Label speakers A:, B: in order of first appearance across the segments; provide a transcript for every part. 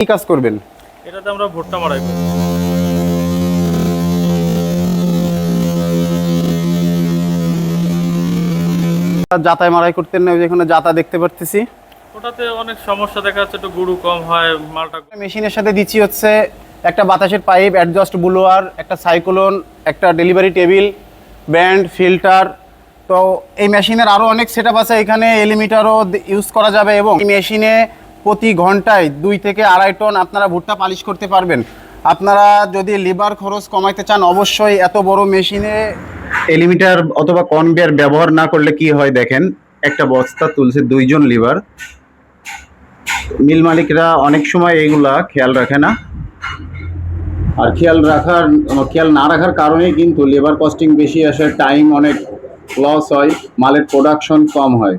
A: কি কাজ করবেন?
B: এটাতে আমরা ভুট্টা মাড়াই করব।
A: জাতায় মারাই করতেন না, ওই যেখানে জাতা দেখতে পারতেছি।
B: ওটাতে অনেক সমস্যা দেখা যাচ্ছে, একটু গুঁড়ো কম হয় মালটা।
A: মেশিনের সাথে দিচ্ছি হচ্ছে একটা বাতাসের পাইপ, অ্যাডজাস্ট ব্লোয়ার, একটা সাইক্লোন, একটা ডেলিভারি টেবিল, ব্যান্ড, ফিল্টার। তো এই মেশিনের আরও অনেক সেট আপ আছে, এখানে এলিমিটারও ইউজ করা যাবে এবং এই মেশিনে প্রতি ঘন্টায় 2 থেকে 2.5 টন আপনারা ভুট্টা পালিশ করতে পারবেন। আপনারা যদি লিভার খরচ কমাইতে চান অবশ্যই এত বড় মেশিনে এলিমিটার অথবা কনভেয়ার ব্যবহার না করলে কি হয় দেখেন, একটা বস্তা তুলছে 2 জন লিভার। মিল মালিকরা অনেক সময় এইগুলা খেয়াল রাখে না, আর খেয়াল না রাখার কারণেই কিন্তু লেবার কস্টিং বেশি আসে, টাইম অনেক লস হয়, মালের প্রোডাকশন কম হয়।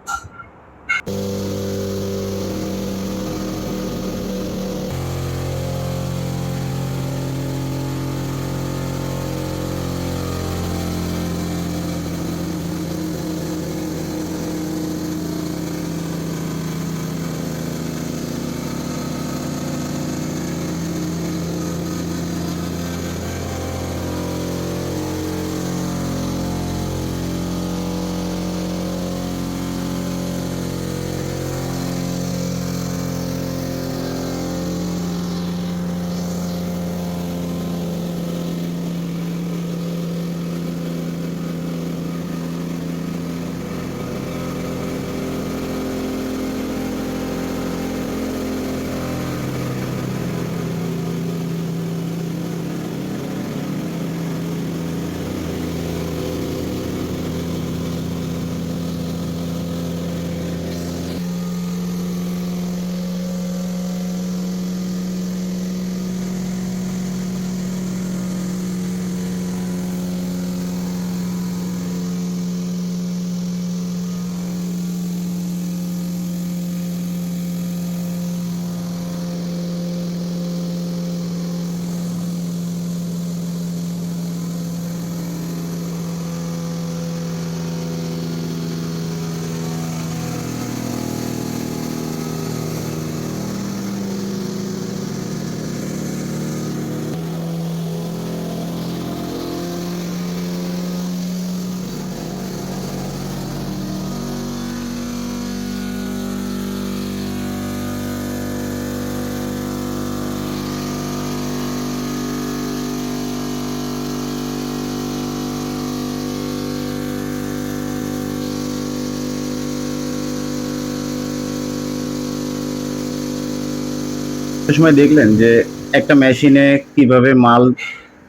A: সময় দেখলেন যে একটা মেশিনে কিভাবে মাল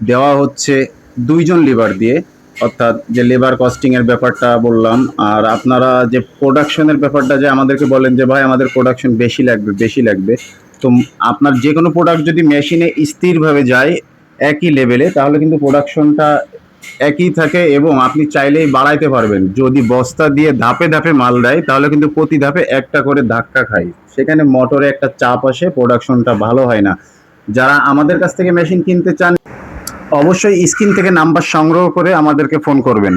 A: দেওয়া হচ্ছে 2 জন লিভার দিয়ে, অর্থাৎ যে লেবার কস্টিং এর ব্যাপারটা বললাম, আর আপনারা যে প্রোডাকশনের ব্যাপারটা যে আমাদেরকে বলেন যে ভাই আমাদের প্রোডাকশন বেশি লাগবে। তো আপনার যে কোনো প্রোডাক্ট যদি মেশিনে স্থিরভাবে যায় একই লেভেলে, তাহলে কিন্তু প্রোডাকশনটা একই থাকে এবং আপনি চাইলেই বাড়াইতে পারবেন। যদি বস্তা দিয়ে ধাপে ধাপে মাল দেয় তাহলে কিন্তু প্রতি ধাপে একটা করে ধাক্কা খায়, সেখানে মোটরে একটা চাপ আসে, প্রোডাকশনটা ভালো হয় না। যারা আমাদের কাছ থেকে মেশিন কিনতে চান অবশ্যই স্ক্রিন থেকে নাম্বার সংগ্রহ করে আমাদেরকে ফোন করবেন।